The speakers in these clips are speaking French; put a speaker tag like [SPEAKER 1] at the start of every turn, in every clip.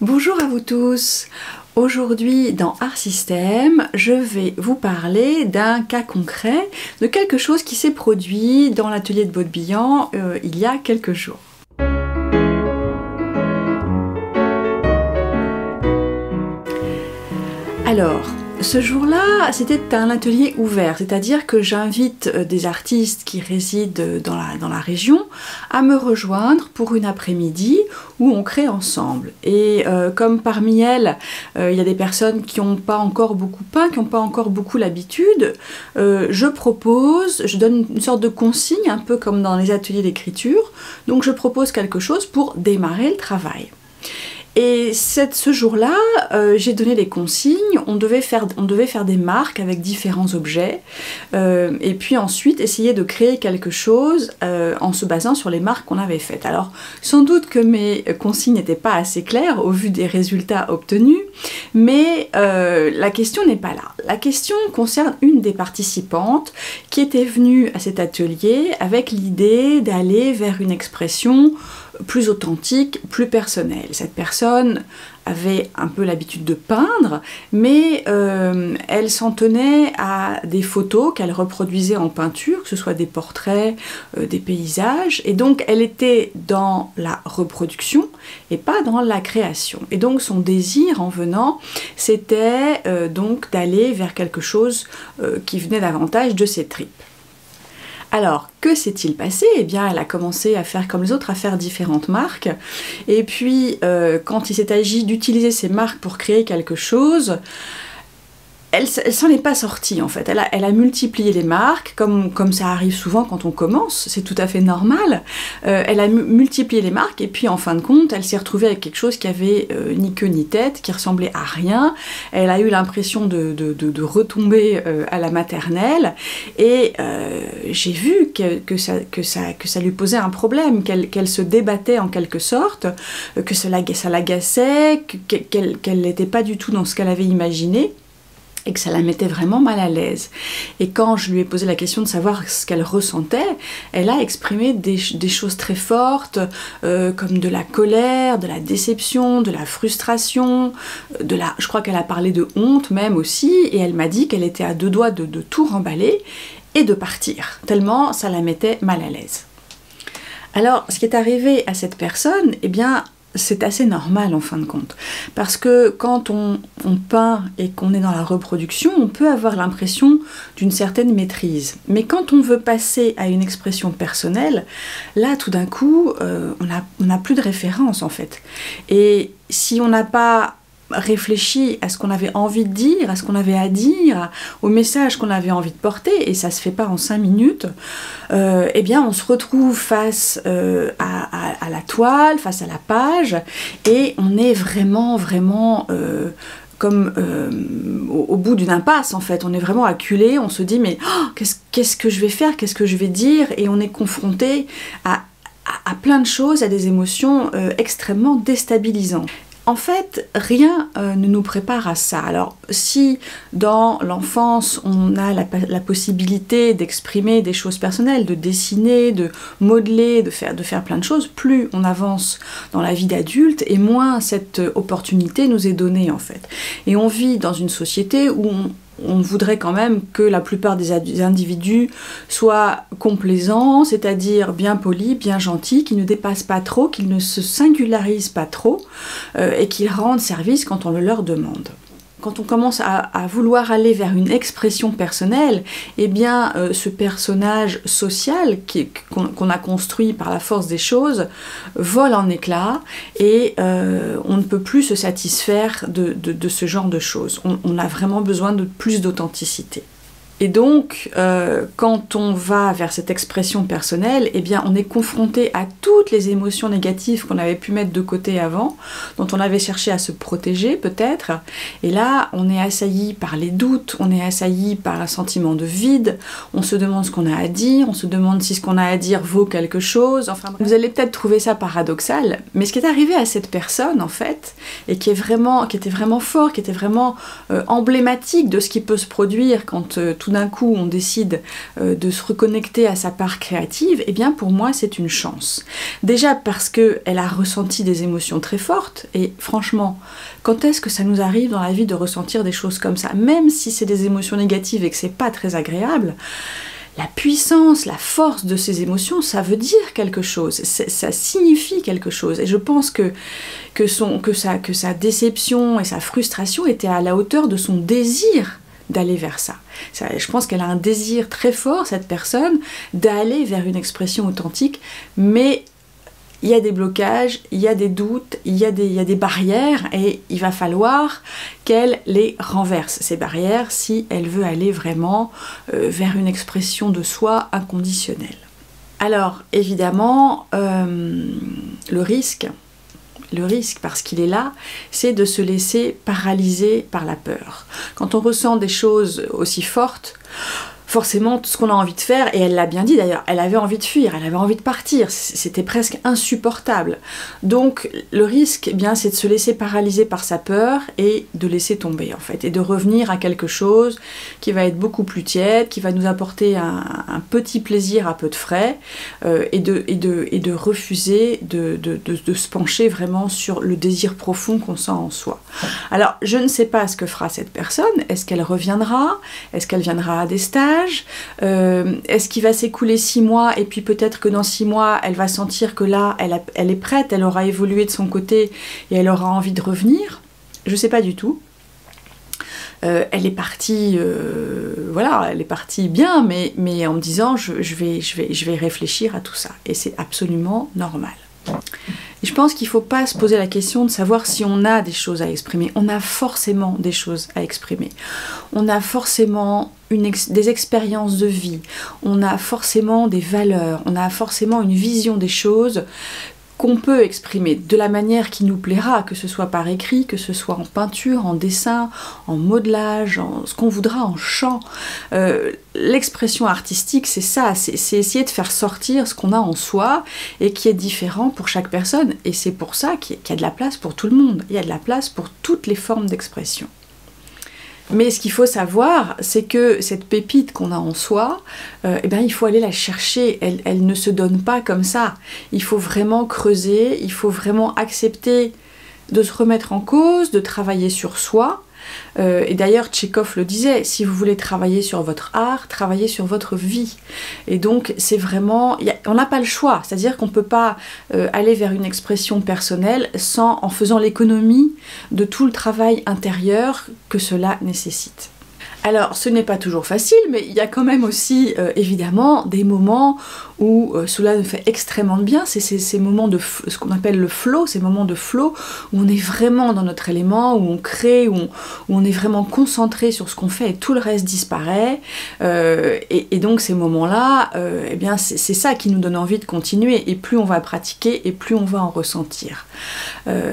[SPEAKER 1] Bonjour à vous tous. Aujourd'hui dans Art System, je vais vous parler d'un cas concret de quelque chose qui s'est produit dans l'atelier de Baudebillon il y a quelques jours. Alors, ce jour-là, c'était un atelier ouvert, c'est-à-dire que j'invite des artistes qui résident dans la région à me rejoindre pour une après-midi où on crée ensemble. Et comme parmi elles, il y a des personnes qui n'ont pas encore beaucoup peint, qui n'ont pas encore beaucoup l'habitude, je donne une sorte de consigne, un peu comme dans les ateliers d'écriture, donc je propose quelque chose pour démarrer le travail. Et ce jour-là, j'ai donné les consignes, on devait faire des marques avec différents objets, et puis ensuite essayer de créer quelque chose en se basant sur les marques qu'on avait faites. Alors, sans doute que mes consignes n'étaient pas assez claires au vu des résultats obtenus, mais la question n'est pas là. La question concerne une des participantes qui était venue à cet atelier avec l'idée d'aller vers une expression plus authentique, plus personnelle. Cette personne avait un peu l'habitude de peindre, mais elle s'en tenait à des photos qu'elle reproduisait en peinture, que ce soit des portraits, des paysages, et donc elle était dans la reproduction et pas dans la création. Et donc son désir en venant, c'était donc d'aller vers quelque chose qui venait davantage de ses tripes. Alors, que s'est-il passé? Eh bien, elle a commencé à faire comme les autres, à faire différentes marques. Et puis, quand il s'est agi d'utiliser ces marques pour créer quelque chose, elle s'en est pas sortie en fait, elle a multiplié les marques, comme ça arrive souvent quand on commence, c'est tout à fait normal. Elle a multiplié les marques et puis en fin de compte, elle s'est retrouvée avec quelque chose qui avait ni queue ni tête, qui ressemblait à rien. Elle a eu l'impression de retomber à la maternelle et j'ai vu que ça lui posait un problème, qu'elle se débattait en quelque sorte, que ça l'agaçait, qu'elle n'était pas du tout dans ce qu'elle avait imaginé, et que ça la mettait vraiment mal à l'aise. Et quand je lui ai posé la question de savoir ce qu'elle ressentait, elle a exprimé des choses très fortes, comme de la colère, de la déception, de la frustration, je crois qu'elle a parlé de honte même aussi, et elle m'a dit qu'elle était à deux doigts de tout remballer et de partir, tellement ça la mettait mal à l'aise. Alors, ce qui est arrivé à cette personne, eh bien, c'est assez normal en fin de compte, parce que quand on peint et qu'on est dans la reproduction, on peut avoir l'impression d'une certaine maîtrise. Mais quand on veut passer à une expression personnelle, là tout d'un coup, on n'a plus de référence en fait. Et si on n'a pas réfléchi à ce qu'on avait envie de dire, à ce qu'on avait à dire, au message qu'on avait envie de porter, et ça se fait pas en 5 minutes, eh bien on se retrouve face à la toile, face à la page, et on est vraiment comme au bout d'une impasse en fait, on est vraiment acculé, on se dit mais oh, qu'est-ce que je vais faire, qu'est-ce que je vais dire, et on est confronté à plein de choses, à des émotions extrêmement déstabilisantes. En fait, rien ne nous prépare à ça. Alors, si dans l'enfance, on a la possibilité d'exprimer des choses personnelles, de dessiner, de modeler, de faire plein de choses, plus on avance dans la vie d'adulte, et moins cette opportunité nous est donnée, en fait. Et on vit dans une société où on voudrait quand même que la plupart des individus soient complaisants, c'est-à-dire bien polis, bien gentils, qu'ils ne dépassent pas trop, qu'ils ne se singularisent pas trop, et qu'ils rendent service quand on le leur demande. Quand on commence à vouloir aller vers une expression personnelle, eh bien ce personnage social qu'on a construit par la force des choses vole en éclats, et on ne peut plus se satisfaire de ce genre de choses. On a vraiment besoin de plus d'authenticité. Et donc, quand on va vers cette expression personnelle, eh bien, on est confronté à toutes les émotions négatives qu'on avait pu mettre de côté avant, dont on avait cherché à se protéger peut-être, et là, on est assailli par les doutes, on est assailli par un sentiment de vide, on se demande ce qu'on a à dire, on se demande si ce qu'on a à dire vaut quelque chose, enfin bref. Vous allez peut-être trouver ça paradoxal, mais ce qui est arrivé à cette personne, en fait, et qui était vraiment fort, qui était vraiment emblématique de ce qui peut se produire quand tout d'un coup on décide de se reconnecter à sa part créative, eh bien pour moi c'est une chance. Déjà parce qu'elle a ressenti des émotions très fortes, et franchement, quand est-ce que ça nous arrive dans la vie de ressentir des choses comme ça? Même si c'est des émotions négatives et que c'est pas très agréable, la puissance, la force de ces émotions, ça veut dire quelque chose, ça signifie quelque chose. Et je pense que sa déception et sa frustration étaient à la hauteur de son désir d'aller vers ça. Je pense qu'elle a un désir très fort, cette personne, d'aller vers une expression authentique, mais il y a des blocages, il y a des doutes, il y a des barrières, et il va falloir qu'elle les renverse, ces barrières, si elle veut aller vraiment vers une expression de soi inconditionnelle. Alors, évidemment, le risque, parce qu'il est là, c'est de se laisser paralyser par la peur. Quand on ressent des choses aussi fortes, forcément, tout ce qu'on a envie de faire, et elle l'a bien dit d'ailleurs, elle avait envie de fuir, elle avait envie de partir, c'était presque insupportable. Donc le risque, eh bien, c'est de se laisser paralyser par sa peur et de laisser tomber en fait, et de revenir à quelque chose qui va être beaucoup plus tiède, qui va nous apporter un petit plaisir à peu de frais, et de refuser de se pencher vraiment sur le désir profond qu'on sent en soi. Alors, je ne sais pas ce que fera cette personne, est-ce qu'elle reviendra, est-ce qu'elle viendra à des stages, est-ce qu'il va s'écouler 6 mois et puis peut-être que dans 6 mois elle va sentir que là elle est prête, elle aura évolué de son côté et elle aura envie de revenir? Je sais pas du tout. Elle est partie, voilà, elle est partie bien, mais en me disant je vais réfléchir à tout ça, et c'est absolument normal. Et je pense qu'il ne faut pas se poser la question de savoir si on a des choses à exprimer. On a forcément des choses à exprimer. On a forcément des expériences de vie. On a forcément des valeurs. On a forcément une vision des choses qu'on peut exprimer de la manière qui nous plaira, que ce soit par écrit, que ce soit en peinture, en dessin, en modelage, en ce qu'on voudra, en chant. L'expression artistique, c'est ça, c'est essayer de faire sortir ce qu'on a en soi et qui est différent pour chaque personne. Et c'est pour ça qu'il y a de la place pour tout le monde, il y a de la place pour toutes les formes d'expression. Mais ce qu'il faut savoir, c'est que cette pépite qu'on a en soi, eh ben, il faut aller la chercher, elle ne se donne pas comme ça. Il faut vraiment creuser, il faut vraiment accepter de se remettre en cause, de travailler sur soi. Et d'ailleurs, Tchekhov le disait, si vous voulez travailler sur votre art, travaillez sur votre vie. Et donc, c'est vraiment... on n'a pas le choix, c'est-à-dire qu'on ne peut pas aller vers une expression personnelle en faisant l'économie de tout le travail intérieur que cela nécessite. Alors, ce n'est pas toujours facile, mais il y a quand même aussi, évidemment, des moments où cela nous fait extrêmement de bien. C'est ces moments de ce qu'on appelle le flow, ces moments de flow où on est vraiment dans notre élément, où on crée, où on est vraiment concentré sur ce qu'on fait et tout le reste disparaît. Et donc, ces moments-là, eh bien, c'est ça qui nous donne envie de continuer. Et plus on va pratiquer, et plus on va en ressentir.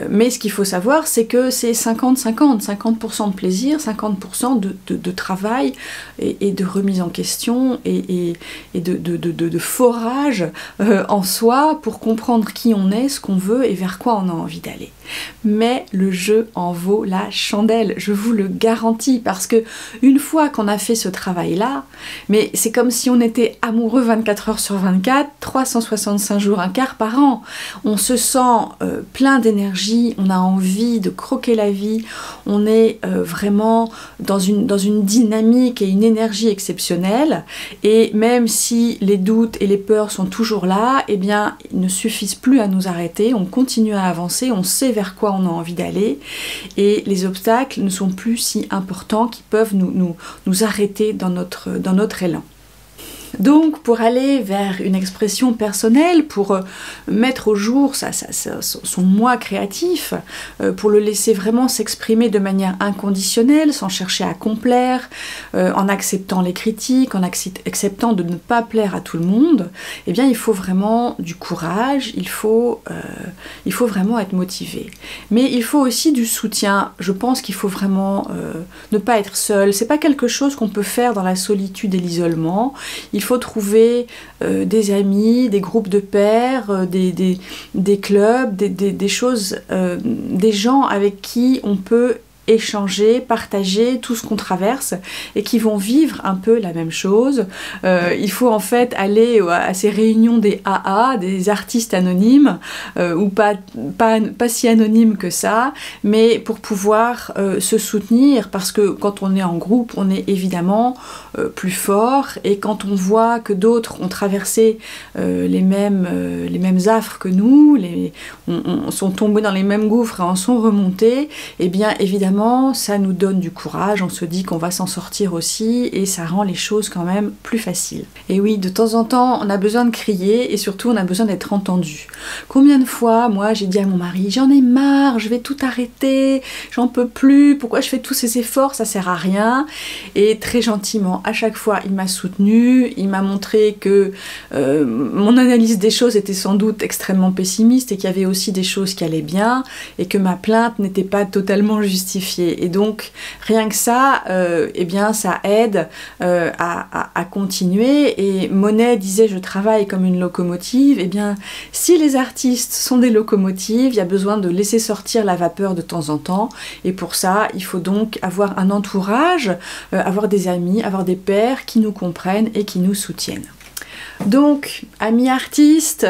[SPEAKER 1] Mais ce qu'il faut savoir, c'est que c'est 50-50, 50% de plaisir, 50% de travail et de remise en question et de forage en soi pour comprendre qui on est, ce qu'on veut et vers quoi on a envie d'aller. Mais le jeu en vaut la chandelle, je vous le garantis, parce que une fois qu'on a fait ce travail-là, mais c'est comme si on était amoureux 24 heures sur 24, 365 jours, un quart par an. On se sent plein d'énergie, on a envie de croquer la vie, on est vraiment dans une dynamique et une énergie exceptionnelle, et même si les doutes et les peurs sont toujours là, eh bien, ils ne suffisent plus à nous arrêter, on continue à avancer, on sait vers quoi on a envie d'aller, et les obstacles ne sont plus si importants qu'ils peuvent nous arrêter dans notre élan. Donc, pour aller vers une expression personnelle, pour mettre au jour son moi créatif, pour le laisser vraiment s'exprimer de manière inconditionnelle, sans chercher à complaire, en acceptant les critiques, en acceptant de ne pas plaire à tout le monde, eh bien, il faut vraiment du courage, il faut vraiment être motivé. Mais il faut aussi du soutien. Je pense qu'il faut vraiment ne pas être seul. C'est pas quelque chose qu'on peut faire dans la solitude et l'isolement. Il faut trouver des amis, des groupes de pairs, des clubs, des choses, des gens avec qui on peut échanger, partager tout ce qu'on traverse et qui vont vivre un peu la même chose. Il faut en fait aller à ces réunions des AA, des artistes anonymes, ou pas si anonymes que ça, mais pour pouvoir se soutenir, parce que quand on est en groupe, on est évidemment plus fort, et quand on voit que d'autres ont traversé les mêmes affres que nous, sont tombés dans les mêmes gouffres et en sont remontés, et bien évidemment ça nous donne du courage, on se dit qu'on va s'en sortir aussi, et ça rend les choses quand même plus faciles. Et oui, de temps en temps, on a besoin de crier, et surtout on a besoin d'être entendu. Combien de fois, moi, j'ai dit à mon mari, j'en ai marre, je vais tout arrêter, j'en peux plus, pourquoi je fais tous ces efforts, ça sert à rien. Et très gentiment, à chaque fois, il m'a soutenue, il m'a montré que mon analyse des choses était sans doute extrêmement pessimiste, et qu'il y avait aussi des choses qui allaient bien, et que ma plainte n'était pas totalement justifiée. Et donc, rien que ça, eh bien, ça aide à continuer. Et Monet disait, je travaille comme une locomotive. Eh bien, si les artistes sont des locomotives, il y a besoin de laisser sortir la vapeur de temps en temps. Et pour ça, il faut donc avoir un entourage, avoir des amis, avoir des pairs qui nous comprennent et qui nous soutiennent. Donc, amis artistes,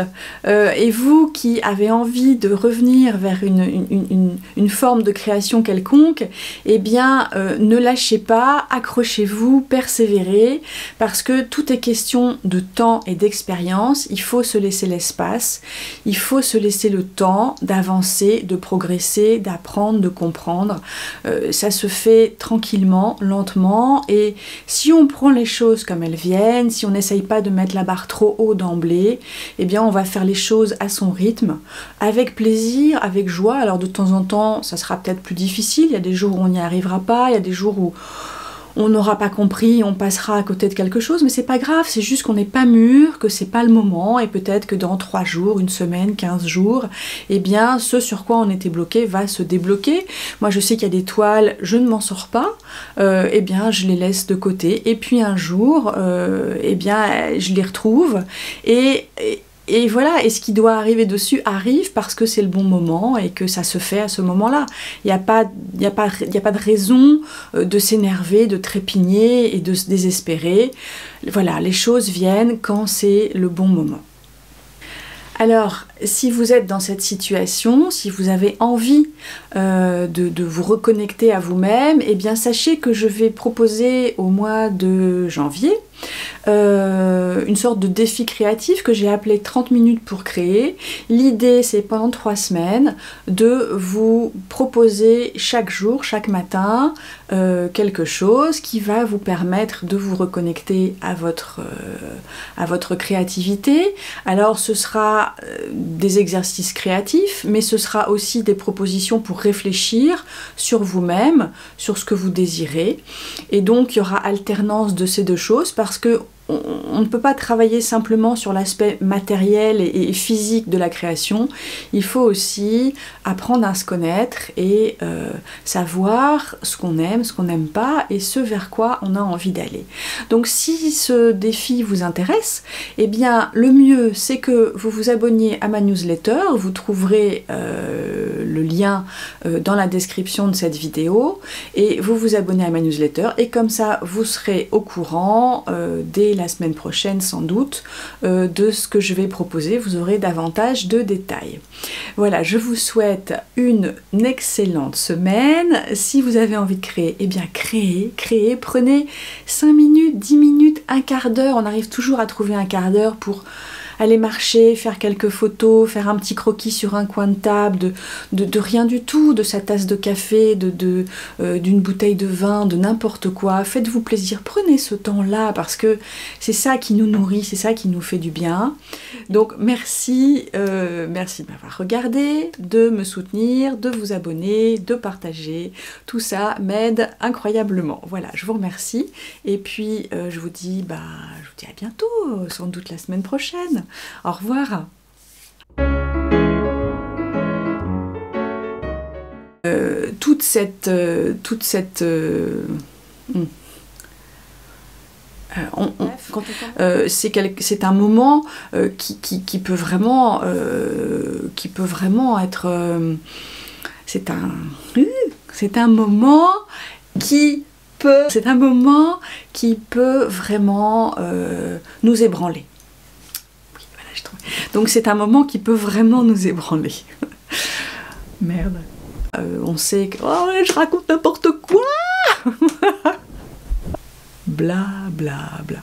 [SPEAKER 1] et vous qui avez envie de revenir vers une forme de création quelconque, eh bien, ne lâchez pas, accrochez-vous, persévérez, parce que tout est question de temps et d'expérience. Il faut se laisser l'espace, il faut se laisser le temps d'avancer, de progresser, d'apprendre, de comprendre. Ça se fait tranquillement, lentement, et si on prend les choses comme elles viennent, si on n'essaye pas de mettre la barre trop haut d'emblée, eh bien on va faire les choses à son rythme, avec plaisir, avec joie. Alors de temps en temps, ça sera peut-être plus difficile, il y a des jours où on n'y arrivera pas, il y a des jours où on n'aura pas compris, on passera à côté de quelque chose, mais c'est pas grave, c'est juste qu'on n'est pas mûr, que c'est pas le moment, et peut-être que dans 3 jours, une semaine, 15 jours, eh bien ce sur quoi on était bloqué va se débloquer. Moi je sais qu'il y a des toiles, je ne m'en sors pas, eh bien je les laisse de côté, et puis un jour, eh bien je les retrouve, et voilà, et ce qui doit arriver dessus arrive parce que c'est le bon moment et que ça se fait à ce moment-là. Il n'y a pas de raison de s'énerver, de trépigner et de se désespérer. Voilà, les choses viennent quand c'est le bon moment. Alors, si vous êtes dans cette situation, si vous avez envie de vous reconnecter à vous-même, eh bien sachez que je vais proposer au mois de janvier une sorte de défi créatif que j'ai appelé 30 minutes pour créer. L'idée, c'est pendant 3 semaines de vous proposer chaque jour, chaque matin, quelque chose qui va vous permettre de vous reconnecter à votre créativité. Alors ce sera des exercices créatifs, mais ce sera aussi des propositions pour réfléchir sur vous-même, sur ce que vous désirez. Et donc il y aura alternance de ces deux choses, parce que on ne peut pas travailler simplement sur l'aspect matériel et physique de la création. Il faut aussi apprendre à se connaître et savoir ce qu'on aime, ce qu'on n'aime pas et ce vers quoi on a envie d'aller. Donc si ce défi vous intéresse, eh bien le mieux c'est que vous vous abonniez à ma newsletter. Vous trouverez le lien dans la description de cette vidéo, et vous vous abonnez à ma newsletter, et comme ça vous serez au courant dès la semaine prochaine sans doute de ce que je vais proposer. Vous aurez davantage de détails. Voilà, je vous souhaite une excellente semaine. Si vous avez envie de créer, eh bien créez, prenez 5 minutes, 10 minutes, un quart d'heure. On arrive toujours à trouver un quart d'heure pour aller marcher, faire quelques photos, faire un petit croquis sur un coin de table, de rien du tout, de sa tasse de café, d'une bouteille de vin, de n'importe quoi. Faites-vous plaisir, prenez ce temps-là, parce que c'est ça qui nous nourrit, c'est ça qui nous fait du bien. Donc merci de m'avoir regardé, de me soutenir, de vous abonner, de partager. Tout ça m'aide incroyablement. Voilà, je vous remercie. Et puis je vous dis à bientôt, sans doute la semaine prochaine. Au revoir. Toute cette c'est un moment qui peut vraiment être c'est un moment qui peut vraiment nous ébranler. Oui, voilà, j'ai trouvé. Donc c'est un moment qui peut vraiment nous ébranler. Merde. On sait que oh, je raconte n'importe quoi. Bla bla bla.